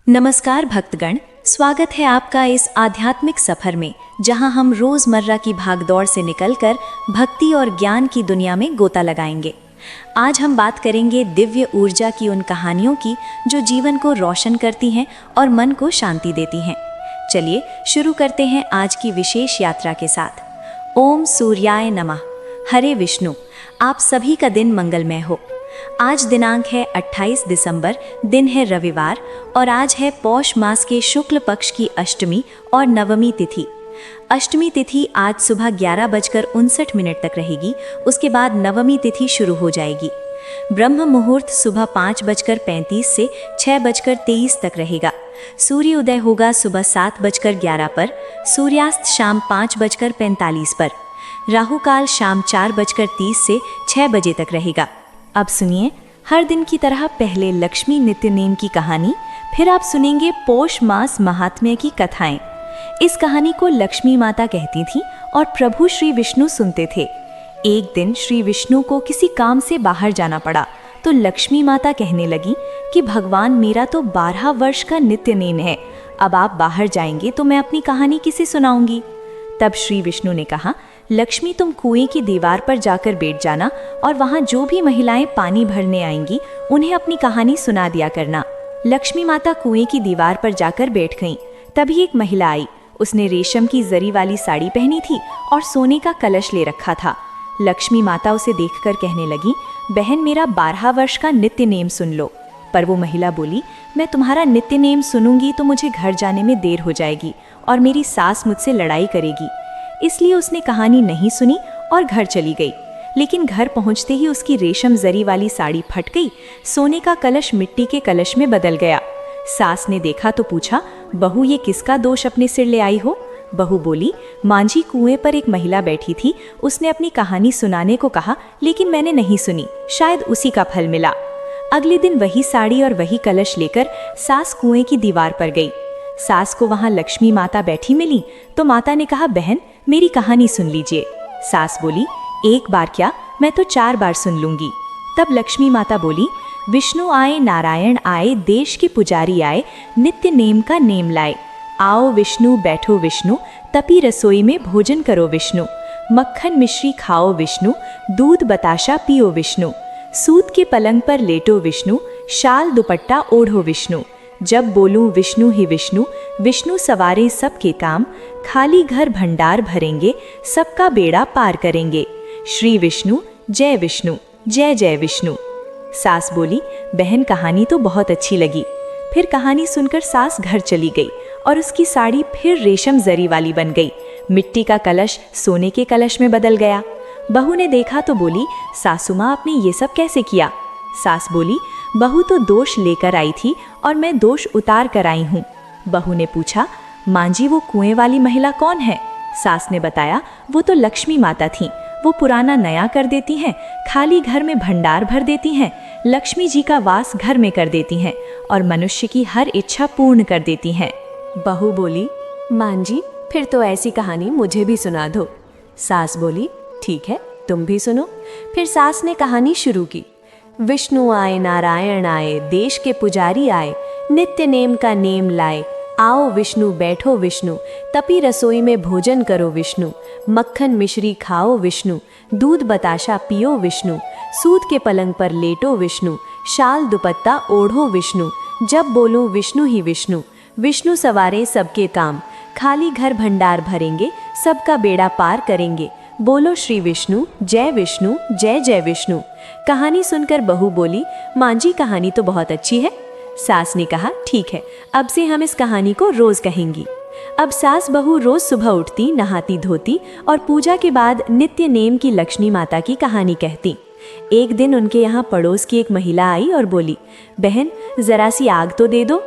नमस्कार भक्तगण, स्वागत है आपका इस आध्यात्मिक सफर में, जहां हम रोजमर्रा की भागदौड़ से निकलकर भक्ति और ज्ञान की दुनिया में गोता लगाएंगे। आज हम बात करेंगे दिव्य ऊर्जा की उन कहानियों की जो जीवन को रोशन करती हैं और मन को शांति देती हैं। चलिए शुरू करते हैं आज की विशेष यात्रा के साथ। ओम सूर्याय नमः। हरे विष्णु, आप सभी का दिन मंगलमय हो। आज दिनांक है 28 दिसंबर, दिन है रविवार और आज है पौष मास के शुक्ल पक्ष की अष्टमी और नवमी तिथि। अष्टमी तिथि आज सुबह 11:59 तक रहेगी। उसके बाद नवमी तिथि शुरू हो जाएगी। ब्रह्म मुहूर्त सुबह 5:35 से 6:23 तक रहेगा। सूर्य उदय होगा सुबह 7:11 पर, सूर्यास्त शाम 5:45 पर। राहु काल शाम 4:30 से 6 बजे तक रहेगा। अब सुनिए हर दिन की तरह पहले लक्ष्मी नित्य नेम की कहानी, फिर आप सुनेंगे पौष मास महात्म्य की कथाएं। इस कहानी को लक्ष्मी माता कहती थी और प्रभु श्री विष्णु सुनते थे। एक दिन श्री विष्णु को किसी काम से बाहर जाना पड़ा तो लक्ष्मी माता कहने लगी कि भगवान, मेरा तो 12 वर्ष का नित्य नेम है, अब आप बाहर जाएंगे तो मैं अपनी कहानी किसे सुनाऊंगी। तब श्री विष्णु ने कहा, लक्ष्मी, तुम कुएं की दीवार पर जाकर बैठ जाना और वहां जो भी महिलाएं पानी भरने आएंगी उन्हें अपनी कहानी सुना दिया करना। लक्ष्मी माता कुएं की दीवार पर जाकर बैठ गईं। तभी एक महिला आई। उसने रेशम की जरी वाली साड़ी पहनी थी और सोने का कलश ले रखा था। लक्ष्मी माता उसे देखकर कहने लगी, बहन, मेरा 12 वर्ष का नित्य नेम सुन लो। पर वो महिला बोली, मैं तुम्हारा नित्य नेम सुनूंगी तो मुझे घर जाने में देर हो जाएगी और मेरी सास मुझसे लड़ाई करेगी। इसलिए उसने कहानी नहीं सुनी और घर चली गई। लेकिन घर पहुंचते ही उसकी रेशम जरी वाली साड़ी फट गई, सोने का कलश मिट्टी के कलश में बदल गया। सास ने देखा तो पूछा, बहू, ये किसका दोष अपने सिर ले आई हो? बहू बोली, मांझी, कुएं पर एक महिला बैठी थी, उसने अपनी कहानी सुनाने को कहा लेकिन मैंने नहीं सुनी, शायद उसी का फल मिला। अगले दिन वही साड़ी और वही कलश लेकर सास कुएं की दीवार पर गई। सास को वहां लक्ष्मी माता बैठी मिली तो माता ने कहा, बहन, मेरी कहानी सुन लीजिए। सास बोली, एक बार क्या, मैं तो 4 बार सुन लूंगी। तब लक्ष्मी माता बोली, विष्णु आए, नारायण आए, देश के पुजारी आए, नित्य नेम का नेम लाए। आओ विष्णु, बैठो विष्णु, तपी रसोई में भोजन करो विष्णु। मक्खन मिश्री खाओ विष्णु, दूध बताशा पियो विष्णु। सूत के पलंग पर लेटो विष्णु, शाल दुपट्टा ओढ़ो विष्णु। जब बोलूं विष्णु ही विष्णु, विष्णु सवारे सबके काम। खाली घर भंडार भरेंगे, सबका बेड़ा पार करेंगे। श्री विष्णु, जय विष्णु, जय जय विष्णु। सास बोली, बहन, कहानी तो बहुत अच्छी लगी। फिर कहानी सुनकर सास घर चली गई और उसकी साड़ी फिर रेशम जरी वाली बन गई। मिट्टी का कलश सोने के कलश में बदल गया। बहू ने देखा तो बोली, सासू माँ, आपने ये सब कैसे किया? सास बोली, बहू तो दोष लेकर आई थी और मैं दोष उतार कर आई हूँ। बहू ने पूछा, मांझी, वो कुएं वाली महिला कौन है? सास ने बताया, वो तो लक्ष्मी माता थीं। वो पुराना नया कर देती हैं, खाली घर में भंडार भर देती हैं, लक्ष्मी जी का वास घर में कर देती हैं और मनुष्य की हर इच्छा पूर्ण कर देती हैं। बहू बोली, मांझी, फिर तो ऐसी कहानी मुझे भी सुना दो। सास बोली, ठीक है, तुम भी सुनो। फिर सास ने कहानी शुरू की। विष्णु आए, नारायण आए, देश के पुजारी आए, नित्य नेम का नेम लाए। आओ विष्णु, बैठो विष्णु, तपी रसोई में भोजन करो विष्णु। मक्खन मिश्री खाओ विष्णु, दूध बताशा पियो विष्णु। सूत के पलंग पर लेटो विष्णु, शाल दुपट्टा ओढ़ो विष्णु। जब बोलूं विष्णु ही विष्णु, विष्णु सवारे सबके काम। खाली घर भंडार भरेंगे, सबका बेड़ा पार करेंगे। बोलो श्री विष्णु, जय विष्णु, जय जय विष्णु। कहानी सुनकर बहू बोली, मांझी, कहानी तो बहुत अच्छी है। सास ने कहा, ठीक है, अब से हम इस कहानी को रोज कहेंगी। अब सास बहू रोज सुबह उठती, नहाती धोती और पूजा के बाद नित्य नेम की लक्ष्मी माता की कहानी कहती। एक दिन उनके यहाँ पड़ोस की एक महिला आई और बोली, बहन, जरा सी आग तो दे दो।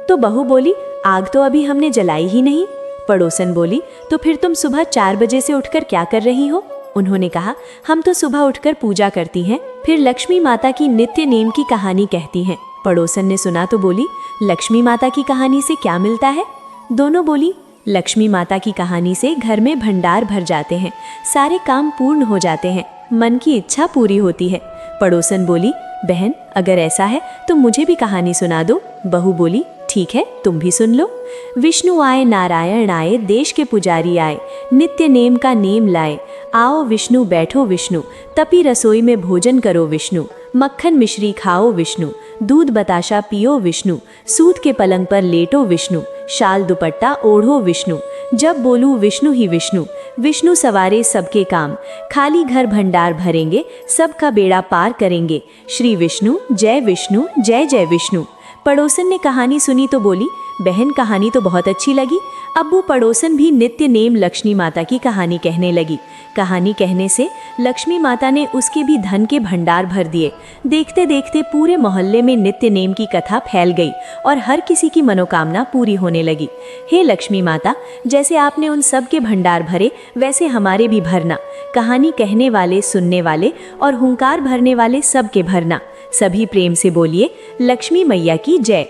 तो बहू बोली, आग तो अभी हमने जलाई ही नहीं। पड़ोसन बोली, तो फिर तुम सुबह 4 बजे से उठकर क्या कर रही हो? उन्होंने कहा, हम तो सुबह उठकर पूजा करती हैं, फिर लक्ष्मी माता की नित्य नेम की कहानी कहती हैं। पड़ोसन ने सुना तो बोली, लक्ष्मी माता की कहानी से क्या मिलता है? दोनों बोली, लक्ष्मी माता की कहानी से घर में भंडार भर जाते हैं, सारे काम पूर्ण हो जाते हैं, मन की इच्छा पूरी होती है। पड़ोसन बोली, बहन, अगर ऐसा है तो मुझे भी कहानी सुना दो। बहू बोली, ठीक है, तुम भी सुन लो। विष्णु आए, नारायण आए, देश के पुजारी आए, नित्य नेम का नेम लाए। आओ विष्णु, बैठो विष्णु, तपी रसोई में भोजन करो विष्णु। मक्खन मिश्री खाओ विष्णु, दूध बताशा पियो विष्णु। सूत के पलंग पर लेटो विष्णु, शाल दुपट्टा ओढ़ो विष्णु। जब बोलूं विष्णु ही विष्णु, विष्णु सवारे सबके काम। खाली घर भंडार भरेंगे, सबका बेड़ा पार करेंगे। श्री विष्णु जय विष्णु, जय जय विष्णु। पड़ोसन ने कहानी सुनी तो बोली, बहन कहानी तो बहुत अच्छी लगी। अब्बू पड़ोसन भी नित्य नेम लक्ष्मी माता की कहानी कहने लगी। कहानी कहने से लक्ष्मी माता ने उसके भी धन के भंडार भर दिए। देखते देखते पूरे मोहल्ले में नित्य नेम की कथा फैल गई और हर किसी की मनोकामना पूरी होने लगी। हे लक्ष्मी माता, जैसे आपने उन सब के भंडार भरे, वैसे हमारे भी भरना। कहानी कहने वाले, सुनने वाले और हुंकार भरने वाले सबके भरना। सभी प्रेम से बोलिए, लक्ष्मी मैया की जय।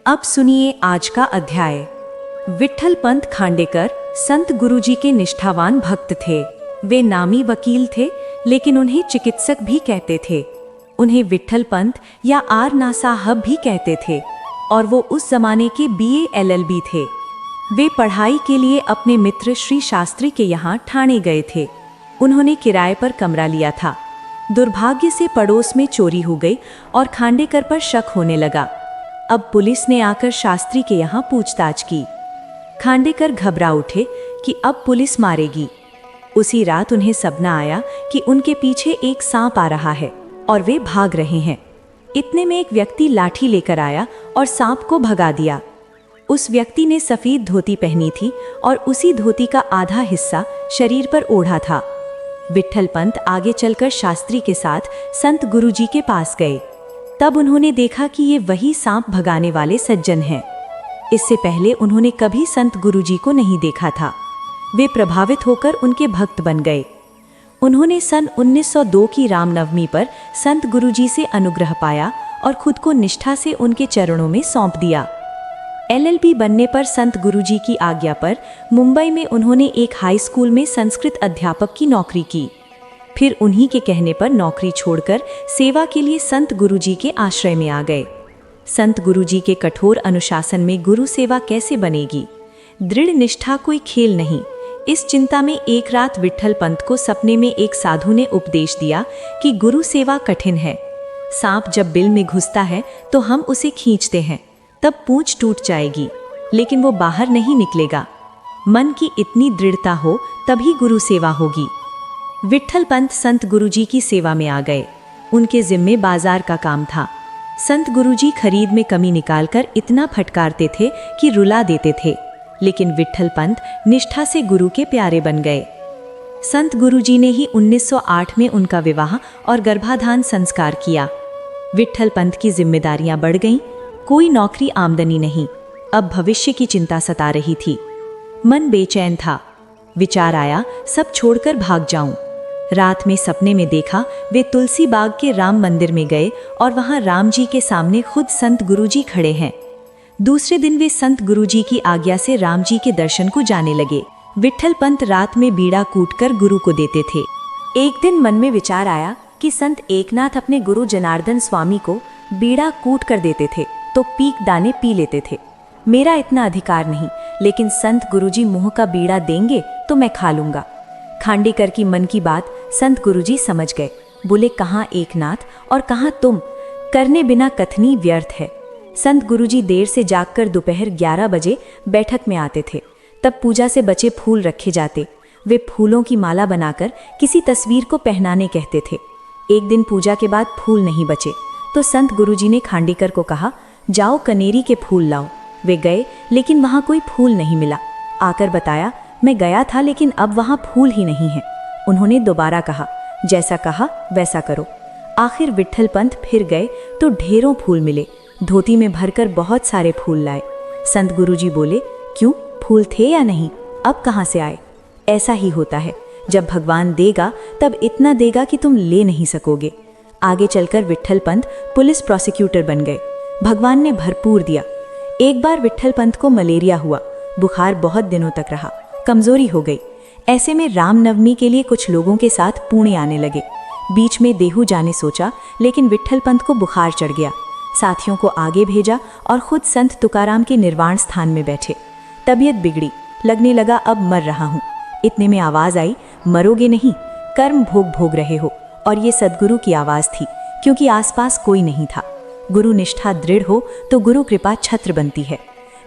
अब सुनिए आज का अध्याय। विट्ठल पंत खांडेकर संत गुरुजी के निष्ठावान भक्त थे। वे नामी वकील थे, लेकिन उन्हें चिकित्सक भी कहते थे। उन्हें विट्ठल पंत या आर ना साहब भी कहते थे और वो उस जमाने के BA LLB थे। वे पढ़ाई के लिए अपने मित्र श्री शास्त्री के यहाँ ठाणे गए थे। उन्होंने किराए पर कमरा लिया था। दुर्भाग्य से पड़ोस में चोरी हो गई और खांडेकर पर शक होने लगा। अब पुलिस ने आकर शास्त्री के यहाँ पूछताछ की। खांडेकर घबरा उठे कि अब पुलिस मारेगी। उसी रात उन्हें सपना आया कि उनके पीछे एक सांप आ रहा है और वे भाग रहे हैं। इतने में एक व्यक्ति लाठी लेकर आया और सांप को भगा दिया। उस व्यक्ति ने सफेद धोती पहनी थी और उसी धोती का आधा हिस्सा शरीर पर ओढ़ा था। विट्ठल पंत आगे चलकर शास्त्री के साथ संत गुरुजी के पास गए। तब उन्होंने देखा कि ये वही सांप भगाने वाले सज्जन हैं। इससे पहले उन्होंने कभी संत गुरुजी को नहीं देखा था। वे प्रभावित होकर उनके भक्त बन गए। उन्होंने सन 1902 की रामनवमी पर संत गुरुजी से अनुग्रह पाया और खुद को निष्ठा से उनके चरणों में सौंप दिया। LLB बनने पर संत गुरुजी की आज्ञा पर मुंबई में उन्होंने एक हाई स्कूल में संस्कृत अध्यापक की नौकरी की। फिर उन्हीं के कहने पर नौकरी छोड़कर सेवा के लिए संत गुरुजी के आश्रय में आ गए। संत गुरुजी के कठोर अनुशासन में गुरु सेवा कैसे बनेगी? दृढ़ निष्ठा कोई खेल नहीं। इस चिंता में एक रात विट्ठल पंत को सपने में एक साधु ने उपदेश दिया कि गुरु सेवा कठिन है। सांप जब बिल में घुसता है तो हम उसे खींचते हैं, तब पूंछ टूट जाएगी, लेकिन वो बाहर नहीं निकलेगा। मन की इतनी दृढ़ता हो तभी गुरु सेवा होगी। विट्ठल पंत संत गुरुजी की सेवा में आ गए। उनके जिम्मे बाजार का काम था। संत गुरुजी खरीद में कमी निकालकर इतना फटकारते थे कि रुला देते थे, लेकिन विट्ठल पंत निष्ठा से गुरु के प्यारे बन गए। संत गुरुजी ने ही 1908 में उनका विवाह और गर्भाधान संस्कार किया। विट्ठल पंत की जिम्मेदारियां बढ़ गईं। कोई नौकरी, आमदनी नहीं। अब भविष्य की चिंता सता रही थी। मन बेचैन था। विचार आया, सब छोड़कर भाग जाऊं। रात में सपने में देखा वे तुलसी बाग के राम मंदिर में गए और वहां राम जी के सामने खुद संत गुरुजी खड़े हैं। दूसरे दिन वे संत गुरुजी की आज्ञा से राम जी के दर्शन को जाने लगे। विट्ठल पंत रात में बीड़ा कूटकर गुरु को देते थे। एक दिन मन में विचार आया कि संत एकनाथ अपने गुरु जनार्दन स्वामी को बीड़ा कूट कर देते थे तो पीक दाने पी लेते थे। मेरा इतना अधिकार नहीं, लेकिन संत गुरुजी मुंह का बीड़ा देंगे तो मैं खा लूंगा। खांडेकर की मन की बात संत गुरुजी समझ गए। बोले, कहाँ एकनाथ और कहाँ तुम, करने बिना कथनी व्यर्थ है। संत गुरुजी देर से जागकर दोपहर 11 बजे बैठक में आते थे। तब पूजा से बचे फूल रखे जाते। वे फूलों की माला बनाकर किसी तस्वीर को पहनाने कहते थे। एक दिन पूजा के बाद फूल नहीं बचे तो संत गुरुजी ने खांडेकर को कहा, जाओ कनेरी के फूल लाओ। वे गए, लेकिन वहाँ कोई फूल नहीं मिला। आकर बताया, मैं गया था लेकिन अब वहाँ फूल ही नहीं है। उन्होंने दोबारा कहा, जैसा कहा वैसा करो। आखिर विट्ठल पंत फिर गए तो ढेरों फूल मिले। धोती में भरकर बहुत सारे फूल लाए। संत गुरुजी बोले, क्यों, फूल थे या नहीं? अब कहाँ से आए? ऐसा ही होता है, जब भगवान देगा तब इतना देगा कि तुम ले नहीं सकोगे। आगे चलकर विट्ठल पंत पुलिस प्रोसिक्यूटर बन गए। भगवान ने भरपूर दिया। एक बार विट्ठल पंत को मलेरिया हुआ। बुखार बहुत दिनों तक रहा, कमजोरी हो गई। ऐसे में रामनवमी के लिए कुछ लोगों के साथ पुणे आने लगे। बीच में देहू जाने सोचा, लेकिन विट्ठल पंत को बुखार चढ़ गया। साथियों को आगे भेजा और खुद संत तुकाराम के निर्वाण स्थान में बैठे। तबीयत बिगड़ी, लगने लगा अब मर रहा हूँ। इतने में आवाज आई, मरोगे नहीं, कर्म भोग भोग रहे हो। और ये सद्गुरु की आवाज थी, क्योंकि आसपास कोई नहीं था। गुरु निष्ठा दृढ़ हो तो गुरु कृपा छत्र बनती है।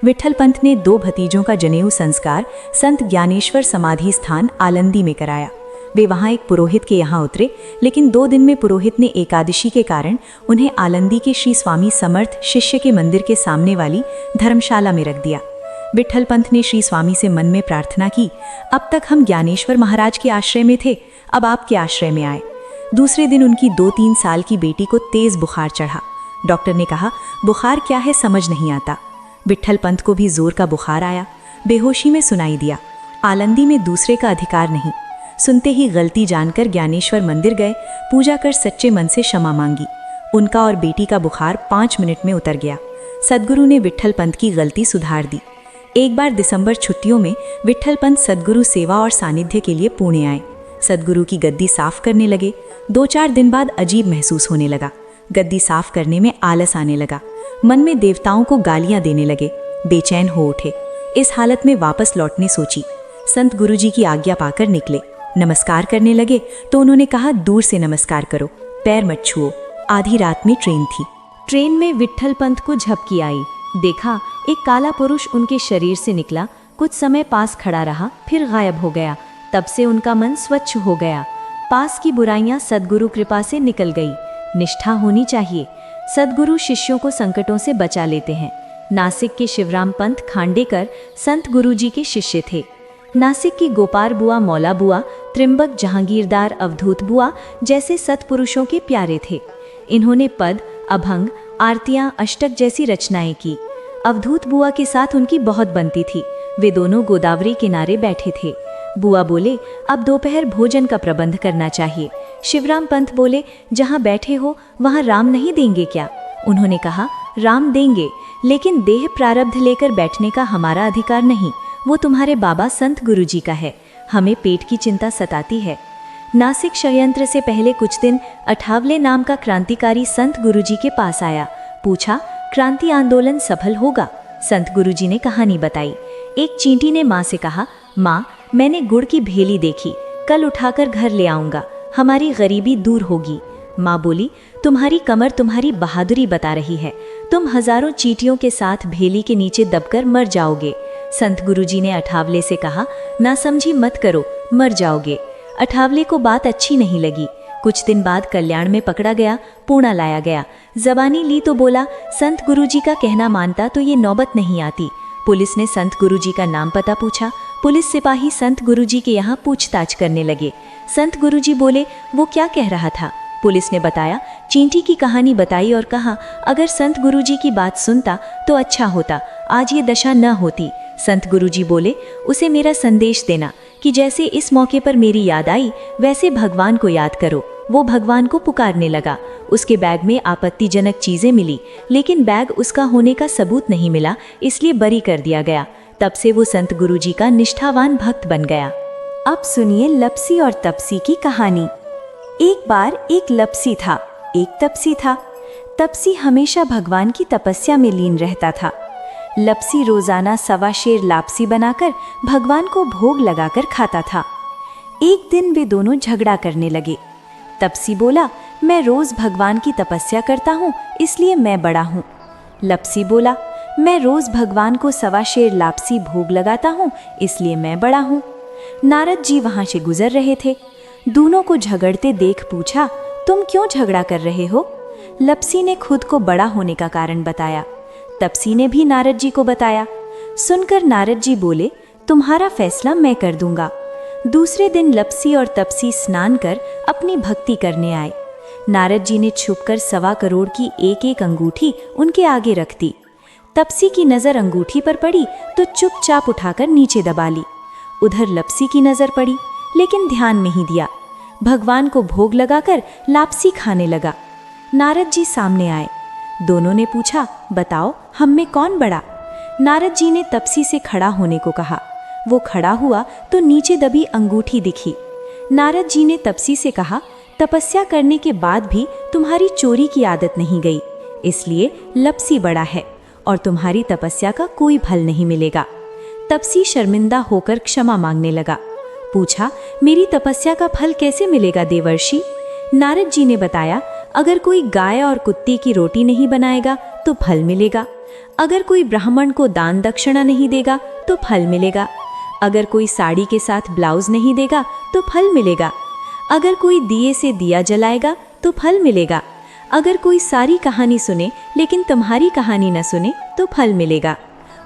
विट्ठल पंत ने 2 भतीजों का जनेऊ संस्कार संत ज्ञानेश्वर समाधि स्थान आलंदी में कराया। वे वहां एक पुरोहित के यहाँ उतरे, लेकिन 2 दिन में पुरोहित ने एकादशी के कारण उन्हें आलंदी के श्री स्वामी समर्थ शिष्य के मंदिर के सामने वाली धर्मशाला में रख दिया। विट्ठल पंत ने श्री स्वामी से मन में प्रार्थना की, अब तक हम ज्ञानेश्वर महाराज के आश्रय में थे, अब आपके आश्रय में आए। दूसरे दिन उनकी 2-3 साल की बेटी को तेज बुखार चढ़ा। डॉक्टर ने कहा, बुखार क्या है समझ नहीं आता। विट्ठल पंत को भी जोर का बुखार आया, बेहोशी में सुनाई दिया, आलंदी में दूसरे का अधिकार नहीं। सुनते ही गलती जानकर ज्ञानेश्वर मंदिर गए, पूजा कर सच्चे मन से क्षमा मांगी। उनका और बेटी का बुखार 5 मिनट में उतर गया। सद्गुरु ने विट्ठल पंत की गलती सुधार दी। एक बार दिसंबर छुट्टियों में विट्ठल पंत सद्गुरु सेवा और सानिध्य के लिए पुणे आए। सद्गुरु की गद्दी साफ करने लगे। 2-4 दिन बाद अजीब महसूस होने लगा। गद्दी साफ करने में आलस आने लगा। मन में देवताओं को गालियां देने लगे। बेचैन हो उठे। इस हालत में वापस लौटने सोची। संत गुरुजी की आज्ञा पाकर निकले। नमस्कार करने लगे तो उन्होंने कहा, दूर से नमस्कार करो, पैर मत छुओ। आधी रात में ट्रेन थी। ट्रेन में विट्ठल पंत को झपकी आई। देखा एक काला पुरुष उनके शरीर से निकला, कुछ समय पास खड़ा रहा, फिर गायब हो गया। तब से उनका मन स्वच्छ हो गया। पास की बुराइयां सद्गुरु कृपा से निकल गई। निष्ठा होनी चाहिए। सद्गुरु शिष्यों को संकटों से बचा लेते हैं। नासिक के शिवराम पंत खांडेकर संत गुरुजी के शिष्य थे। नासिक की गोपाल बुआ, मौला बुआ, त्रिंबक, जहांगीरदार, अवधूत बुआ जैसे सत्पुरुषों के प्यारे थे। इन्होंने पद, अभंग, आरतियां, अष्टक जैसी रचनाएं की। अवधूत बुआ के साथ उनकी बहुत बनती थी। वे दोनों गोदावरी किनारे बैठे थे। बुआ बोले, अब दोपहर भोजन का प्रबंध करना चाहिए। शिवराम पंत बोले, जहाँ बैठे हो वहाँ राम नहीं देंगे क्या? उन्होंने कहा, राम देंगे, लेकिन देह प्रारब्ध लेकर बैठने का हमारा अधिकार नहीं। वो तुम्हारे बाबा संत गुरुजी का है। हमें पेट की चिंता सताती है। नासिक षड्यंत्र से पहले कुछ दिन अठावले नाम का क्रांतिकारी संत गुरुजी के पास आया। पूछा, क्रांति आंदोलन सफल होगा? संत गुरुजी ने कहानी बताई। एक चींटी ने माँ से कहा, माँ, मैंने गुड़ की भेली देखी, कल उठाकर घर ले आऊंगा, हमारी गरीबी दूर होगी। माँ बोली, तुम्हारी कमर तुम्हारी बहादुरी बता रही है। तुम हजारों चींटियों के साथ भेली के नीचे दबकर मर जाओगे। संत गुरुजी ने अठावले से कहा, ना समझी मत करो, मर जाओगे। अठावले को बात अच्छी नहीं लगी। कुछ दिन बाद कल्याण में पकड़ा गया, पूना लाया गया। जबानी ली तो बोला, संत गुरुजी का कहना मानता तो ये नौबत नहीं आती। पुलिस ने संत गुरुजी का नाम पता पूछा। पुलिस सिपाही संत गुरुजी के यहाँ पूछताछ करने लगे। संत गुरुजी बोले, वो क्या कह रहा था? पुलिस ने बताया, चींटी की कहानी बताई और कहा, अगर संत गुरुजी की बात सुनता तो अच्छा होता, आज ये दशा न होती। संत गुरुजी बोले, उसे मेरा संदेश देना कि जैसे इस मौके पर मेरी याद आई, वैसे भगवान को याद करो। वो भगवान को पुकारने लगा। उसके बैग में आपत्तिजनक चीजें मिली, लेकिन बैग उसका होने का सबूत नहीं मिला, इसलिए बरी कर दिया गया। तब से वो संत गुरुजी का निष्ठावान भक्त बन गया। अब सुनिए लपसी और तपसी की कहानी। एक बार एक लपसी था, एक तपसी था। तपसी हमेशा भगवान की तपस्या में लीन रहता था। लपसी रोजाना 1.25 शेर लापसी बनाकर भगवान को भोग लगाकर खाता था। एक दिन वे दोनों झगड़ा करने लगे। तपसी बोला, मैं रोज भगवान की तपस्या करता हूँ, इसलिए मैं बड़ा हूँ। लपसी बोला, मैं रोज भगवान को 1.25 शेर लापसी भोग लगाता हूँ, इसलिए मैं बड़ा हूँ। नारद जी वहां से गुजर रहे थे। दोनों को झगड़ते देख पूछा, तुम क्यों झगड़ा कर रहे हो? लपसी ने खुद को बड़ा होने का कारण बताया। तपसी ने भी नारद जी को बताया। सुनकर नारद जी बोले, तुम्हारा फैसला मैं कर दूंगा। दूसरे दिन लपसी और तपसी स्नान कर अपनी भक्ति करने आए। नारद जी ने छुपकर 1.25 करोड़ की एक अंगूठी उनके आगे रख दी। तपसी की नजर अंगूठी पर पड़ी तो चुपचाप उठाकर नीचे दबा ली। उधर लपसी की नजर पड़ी, लेकिन ध्यान नहीं दिया। भगवान को भोग लगाकर लापसी खाने लगा। नारद जी सामने आए। दोनों ने पूछा, बताओ हम में कौन बड़ा? नारद जी ने तपसी से खड़ा होने को कहा। वो खड़ा हुआ तो नीचे दबी अंगूठी दिखी। नारद जी ने तपसी से कहा, तपस्या करने के बाद भी तुम्हारी चोरी की आदत नहीं गई, इसलिए लपसी बड़ा है और तुम्हारी तपस्या का कोई फल नहीं मिलेगा। तपसी शर्मिंदा होकर क्षमा मांगने लगा। पूछा, मेरी तपस्या का फल कैसे मिलेगा देवर्षि? नारद जी ने बताया, अगर कोई गाय और कुत्ते की रोटी नहीं बनाएगा तो फल मिलेगा, अगर कोई ब्राह्मण को दान दक्षिणा नहीं देगा तो फल मिलेगा, अगर कोई साड़ी के साथ ब्लाउज नहीं देगा तो फल मिलेगा, अगर कोई दिए से दिया जलाएगा तो फल मिलेगा, अगर कोई सारी कहानी सुने लेकिन तुम्हारी कहानी न सुने तो फल मिलेगा।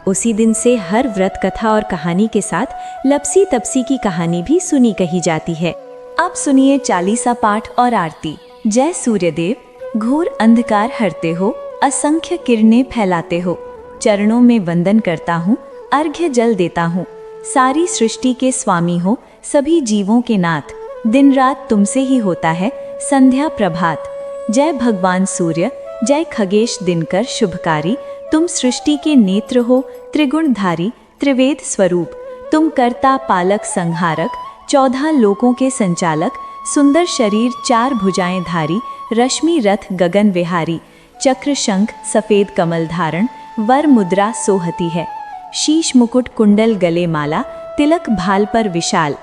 उसी दिन से हर व्रत कथा और कहानी के साथ लपसी तपसी की कहानी भी सुनी कही जाती है। अब सुनिए चालीसा पाठ और आरती। जय सूर्यदेव, घोर अंधकार हरते हो, असंख्य किरणें फैलाते हो, चरणों में वंदन करता हूँ, अर्घ्य जल देता हूँ। सारी सृष्टि के स्वामी हो, सभी जीवों के नाथ, दिन रात तुमसे ही होता है संध्या प्रभात। जय भगवान सूर्य, जय खगेश दिनकर शुभकारी, तुम सृष्टि के नेत्र हो, त्रिगुणधारी त्रिवेद स्वरूप। तुम कर्ता पालक संहारक, 14 लोकों के संचालक, सुंदर शरीर 4 भुजाएं धारी, रश्मि रथ गगन विहारी, चक्र शंख सफेद कमल धारण, वर मुद्रा सोहती है। शीश मुकुट कुंडल गले माला, तिलक भाल पर विशाल,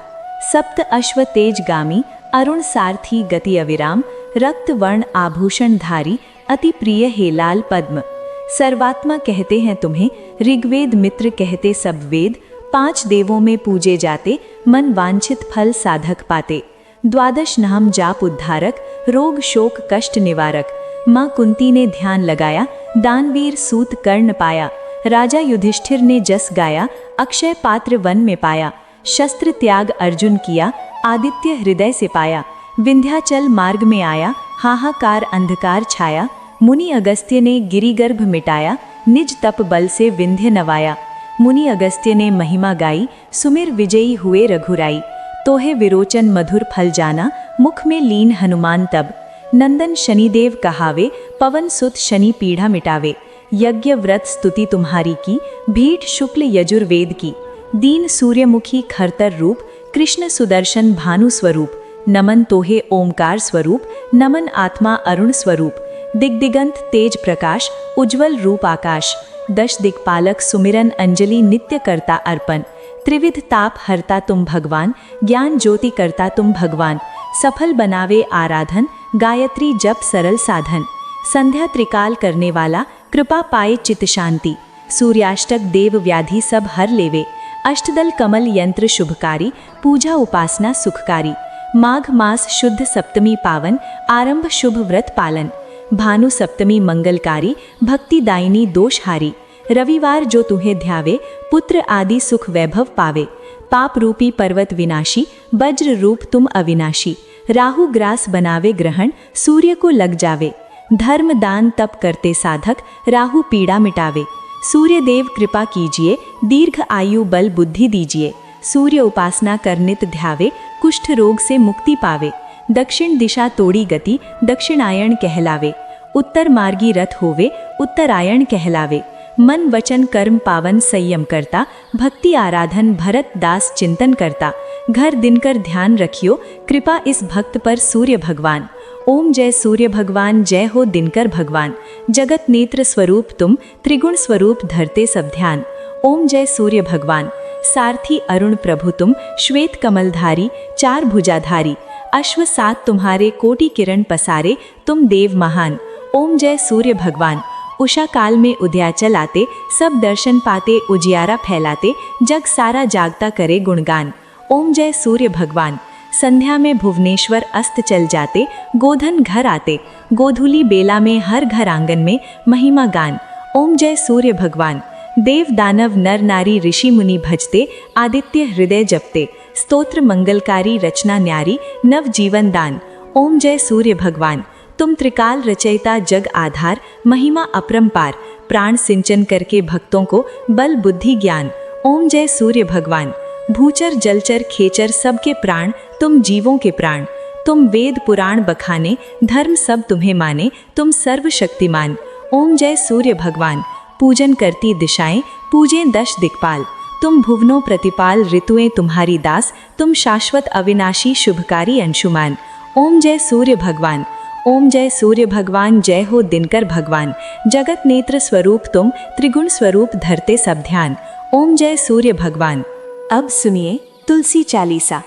सप्त अश्व तेज गामी, अरुण सारथी गति अविराम, रक्त वर्ण आभूषण धारी, अति प्रिय हे लाल पद्म। सर्वात्मा कहते हैं तुम्हें, ऋग्वेद मित्र कहते सब वेद, 5 देवों में पूजे जाते, मन वांछित फल साधक पाते। 12 नाम जाप उद्धारक, रोग शोक कष्ट निवारक। माँ कुंती ने ध्यान लगाया, दानवीर सूत कर्ण पाया, राजा युधिष्ठिर ने जस गाया, अक्षय पात्र वन में पाया। शस्त्र त्याग अर्जुन किया, आदित्य हृदय से पाया, विंध्याचल मार्ग में आया, हाहाकार अंधकार छाया। मुनि अगस्त्य ने गिरिगर्भ मिटाया, निज तप बल से विंध्य नवाया। मुनि अगस्त्य ने महिमा गाई, सुमिर विजयी हुए रघुराई। तोहे विरोचन मधुर फल जाना, मुख में लीन हनुमान तब। नंदन शनिदेव कहावे, पवन सुत शनि पीढ़ा मिटावे। यज्ञ व्रत स्तुति तुम्हारी की, भीट शुक्ल यजुर्वेद की। दीन सूर्यमुखी खरतर रूप, कृष्ण सुदर्शन भानु स्वरूप। नमन तोहे ओमकार स्वरूप, नमन आत्मा अरुण स्वरूप। दिग्दिगंत तेज प्रकाश, उज्ज्वल रूप आकाश। 10 दिक्पालक सुमिरन अंजलि नित्य करता अर्पण। त्रिविध ताप हरता तुम भगवान, ज्ञान ज्योति करता तुम भगवान। सफल बनावे आराधन, गायत्री जप सरल साधन। संध्या त्रिकाल करने वाला, कृपा पाए चित शांति। सूर्याष्टक देव व्याधि सब हर लेवे, अष्टदल कमल यंत्र शुभकारी, पूजा उपासना सुखकारी। माघ मास शुद्ध सप्तमी पावन, आरंभ शुभ व्रत पालन। भानु सप्तमी मंगलकारी, भक्ति दायिनी दोषहारी। रविवार जो तुम्हें ध्यावे, पुत्र आदि सुख वैभव पावे। पाप रूपी पर्वत विनाशी, वज्र रूप तुम अविनाशी। राहु ग्रास बनावे ग्रहण, सूर्य को लग जावे। धर्म दान तप करते साधक, राहु पीड़ा मिटावे। सूर्य देव कृपा कीजिए, दीर्घ आयु बल बुद्धि दीजिए। सूर्य उपासना कर नित ध्यावे, कुष्ठ रोग से मुक्ति पावे। दक्षिण दिशा तोड़ी गति, दक्षिणायण कहलावे। उत्तर मार्गी रथ होवे, उत्तरायण कहलावे। मन वचन कर्म पावन संयम करता, भक्ति आराधन भरत दास चिंतन करता। घर दिनकर ध्यान रखियो, कृपा इस भक्त पर सूर्य भगवान। ओम जय सूर्य भगवान, जय हो दिनकर भगवान। जगत नेत्र स्वरूप तुम, त्रिगुण स्वरूप धरते सब ध्यान। ओम जय सूर्य भगवान। सारथी अरुण प्रभु तुम, श्वेत कमलधारी 4 भुजाधारी। अश्व 7 तुम्हारे, कोटि किरण पसारे, तुम देव महान। ओम जय सूर्य भगवान। उषा काल में उदयाचल आते, सब दर्शन पाते, उजियारा फैलाते, जग सारा जागता करे गुणगान। ओम जय सूर्य भगवान। संध्या में भुवनेश्वर अस्त चल जाते, गोधन घर आते। गोधूली बेला में हर घर आंगन में महिमा गान। ओम जय सूर्य भगवान। देव दानव नर नारी ऋषि मुनि भजते, आदित्य हृदय जपते। स्तोत्र मंगलकारी रचना न्यारी, नव जीवन दान। ओम जय सूर्य भगवान। तुम त्रिकाल रचयिता जग आधार, महिमा अपरंपार। प्राण सिंचन करके भक्तों को बल बुद्धि ज्ञान। ओम जय सूर्य भगवान। भूचर जलचर खेचर सबके प्राण, तुम जीवों के प्राण। तुम वेद पुराण बखाने, धर्म सब तुम्हें माने, तुम सर्वशक्तिमान। ओम जय सूर्य भगवान। पूजन करती दिशाएं, पूजें 10 दिक्पाल। तुम भुवनों प्रतिपाल, ऋतुएं तुम्हारी दास। तुम शाश्वत अविनाशी शुभकारी अंशुमान। ओम जय सूर्य भगवान। ओम जय सूर्य भगवान, जय हो दिनकर भगवान। जगत नेत्र स्वरूप तुम, त्रिगुण स्वरूप धरते सब ध्यान। ओम जय सूर्य भगवान। अब सुनिए तुलसी चालीसा।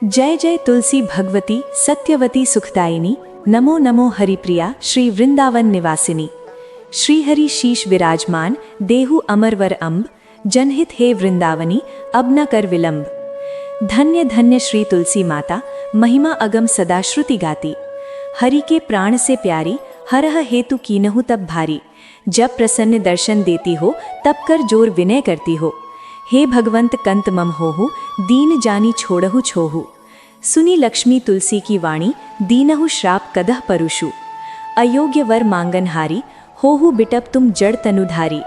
जय जय तुलसी भगवती, सत्यवती सुखदायिनी। नमो नमो हरिप्रिया, श्री वृंदावन निवासिनी। श्रीहरि शीश विराजमान, देहु अमरवर अम्ब। जनहित हे वृंदावनी, अब न कर विलंब। धन्य धन्य श्री तुलसी माता, महिमा अगम सदा श्रुति गाती। हरि के प्राण से प्यारी, हरह हेतु कीनहु तब भारी। जब प्रसन्न दर्शन देती हो, तब कर जोर विनय करती हो। हे भगवंत कंत मम होहु, दीन जानी छोड़हु छोहु। सुनी लक्ष्मी तुलसी की वाणी, दीनहु श्राप कदह परुषु। अयोग्य वर मांगनहारी, होहु बिटप तुम जड़ तनुधारी।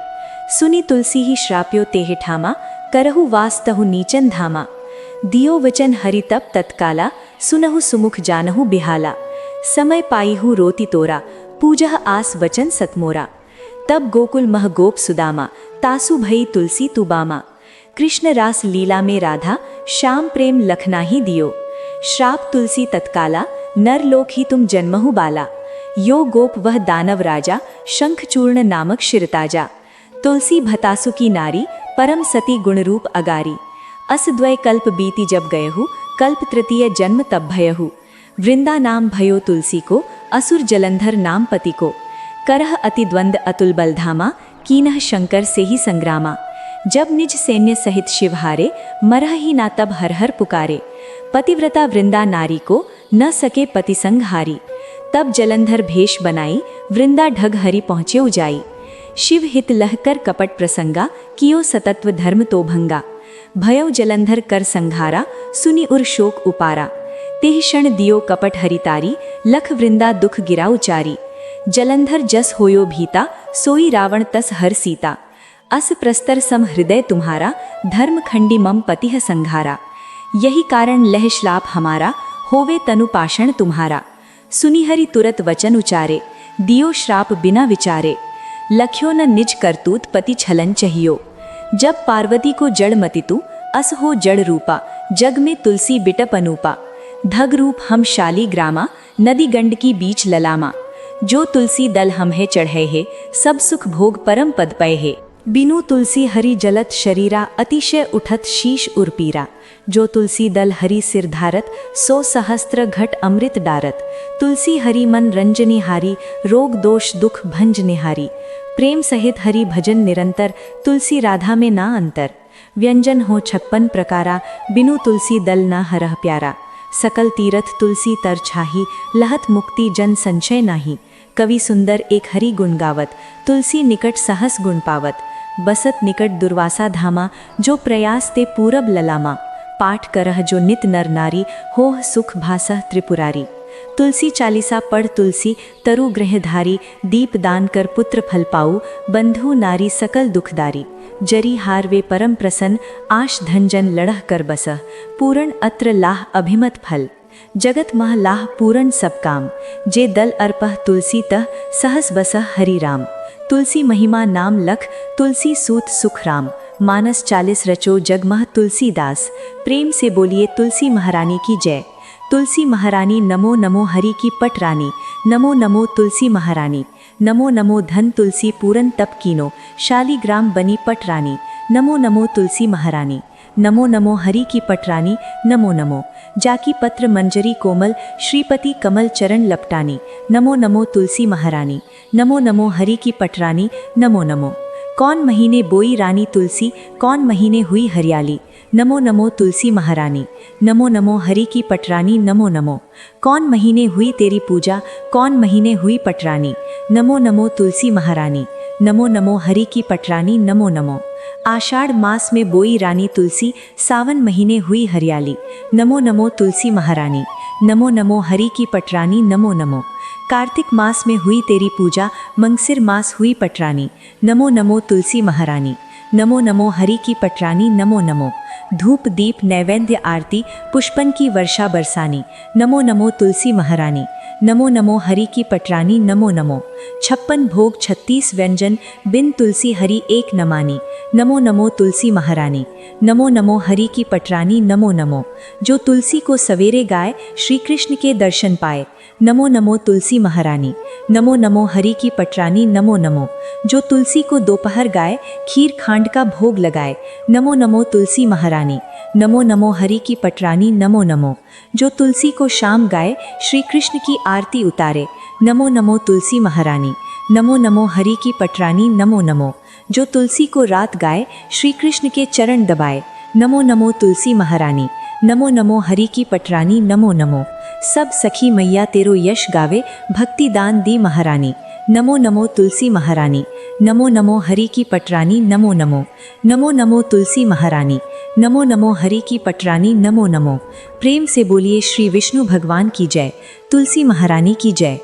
सुनी तुलसी ही श्राप्यो तेहि ठामा, करहु वास तहु नीचन धामा। दियो वचन हरि तप तत्काला, सुनहु सुमुख जानहु बिहाला। समय पाईहु रोति तोरा, पूजह आस वचन सतमोरा। तब गोकुल मह गोप सुदामा, तासु भई तुलसी तुबामा। कृष्ण रास लीला में राधा, श्याम प्रेम लखना ही दियो। श्राप तुलसी तत्काला, नर लोक ही तुम जन्महु बाला। यो गोप वह दानव राजा, शंखचूर्ण नामक शिरताजा। तुलसी भतासु की नारी, परम सती गुणरूप अगारी। अस द्वय कल्प बीती जब गयहु, कल्प तृतीय जन्म तब भयहु। वृंदा नाम भयो तुलसी को, असुर जलंधर नाम पति को। करह अति द्वंद अतुल बलधामा, कीनह शंकर से ही संग्रामा। जब निज सैन्य सहित शिवहारे, मरह ही ना तब हर हर पुकारे। पतिव्रता वृंदा नारी को, न सके पति संग हारी। तब जलंधर भेष बनाई, वृंदा ढग हरि पहुँचे उजाई। शिव हित लहकर कपट प्रसंगा, कियो सतत्व धर्म तो भंगा। भयउ जलंधर कर संघारा, सुनि उर शोक उपारा। तेहि क्षण दियो कपट हरितारी, लख वृंदा दुख गिरा उचारी। जलंधर जस होयो भीता, सोई रावण तस हर सीता। अस प्रस्तर सम हृदय तुम्हारा, धर्म खंडी मम पतिह संघारा। यही कारण लह श्लाप हमारा, होवे तनु पाषण तुम्हारा। सुनि हरि तुरत वचन उचारे, दियो श्राप बिना विचारे। लख्यो न निज करतूत पति छलन चाहियो। जब पार्वती को जड़ मतितु, अस हो जड़ रूपा। जग में तुलसी बिटप अनूपा। धग रूप हम शाली ग्रामा, नदी गंड की बीच ललामा। जो तुलसी दल हम है चढ़े है, सब सुख भोग परम पद पय है। बिनु तुलसी हरि जलत शरीरा, अतिशय उठत शीश उर्पीरा। जो तुलसी दल हरि सिर धारत, सो सहस्त्र घट अमृत डारत। तुलसी हरि मन रंजनी हारी, रोग दोष दुख भंज निहारी। प्रेम सहित हरि भजन निरंतर, तुलसी राधा में ना अंतर। व्यंजन हो 56 प्रकारा, बिनु तुलसी दल ना हरह प्यारा। सकल तीरथ तुलसी तर छाही, लहत मुक्ति जन संशय नाही। कवि सुंदर एक हरि गुण गावत, तुलसी निकट सहस गुण पावत। बसत निकट दुर्वासा धामा, जो प्रयास ते पूरब ललामा। पाठ करह जो नित नर नारी, होह सुख भासह त्रिपुरारी। तुलसी चालीसा पढ़ तुलसी, तरु ग्रहधारी। दीप दान कर पुत्र फल पाऊ, बंधु नारी सकल दुखदारी। जरी हार वे परम प्रसन्न, आश धनजन लड़ह कर बसह। पूर्ण अत्र लाह अभिमत फल, जगत मह लाह पूर्ण सब काम। जे दल अर्पह तुलसी तह, सहस बसह हरि राम। तुलसी महिमा नाम लख, तुलसी सूत सुख राम। मानस 40 रचो जगमह तुलसीदास, प्रेम से बोलिए तुलसी महारानी की जय। तुलसी महारानी नमो नमो हरि की पटरानी, नमो नमो तुलसी महारानी। नमो नमो धन तुलसी पूरन तप कीनो, शालीग्राम बनी पटरानी। नमो नमो तुलसी महारानी, नमो नमो हरि की पटरानी। नमो नमो जाकी पत्र मंजरी कोमल, श्रीपति कमल चरण लपटानी। नमो नमो तुलसी महारानी, नमो नमो हरि की पटरानी। नमो नमो कौन महीने बोई रानी तुलसी, कौन महीने हुई हरियाली। नमो नमो तुलसी महारानी, नमो नमो हरि की पटरानी। नमो नमो कौन महीने हुई तेरी पूजा, कौन महीने हुई पटरानी। नमो नमो तुलसी महारानी, नमो नमो हरि की पटरानी। नमो नमो आषाढ़ मास में बोई रानी तुलसी, सावन महीने हुई हरियाली। नमो नमो तुलसी महारानी, नमो नमो हरि की पटरानी। नमो नमो कार्तिक मास में हुई तेरी पूजा, मंगसिर मास हुई पटरानी। नमो नमो तुलसी महारानी, नमो नमो हरि की पटरानी। नमो नमो धूप दीप नैवेद्य आरती पुष्पन की वर्षा बरसानी। नमो नमो तुलसी महारानी। नमो नमो हरि की पटरानी। नमो नमो 56 भोग 36 व्यंजन बिन तुलसी हरि एक नमानी। नमो नमो तुलसी महारानी। नमो नमो हरि की पटरानी। नमो नमो जो तुलसी को सवेरे गाए श्री कृष्ण के दर्शन पाए। नमो नमो तुलसी महारानी। नमो नमो हरि की पटरानी। नमो नमो जो तुलसी को दोपहर गाए खीर खांड का भोग लगाए। नमो नमो तुलसी महारानी। नमो नमो हरि की पटरानी। नमो नमो जो तुलसी को शाम गाए श्री कृष्ण की आरती उतारे। नमो नमो तुलसी महारानी। नमो नमो हरि की पटरानी। नमो नमो जो तुलसी को रात गाए श्री कृष्ण के चरण दबाए। नमो नमो तुलसी महारानी। नमो नमो हरि की पटरानी। नमो नमो सब सखी मैया तेरो यश गावे भक्ति दान दी महारानी। नमो नमो तुलसी महारानी। नमो नमो हरि की पटरानी। नमो नमो नमो नमो तुलसी महारानी। नमो नमो हरि की पटरानी। नमो नमो प्रेम से बोलिए श्री विष्णु भगवान की जय, तुलसी महारानी की जय।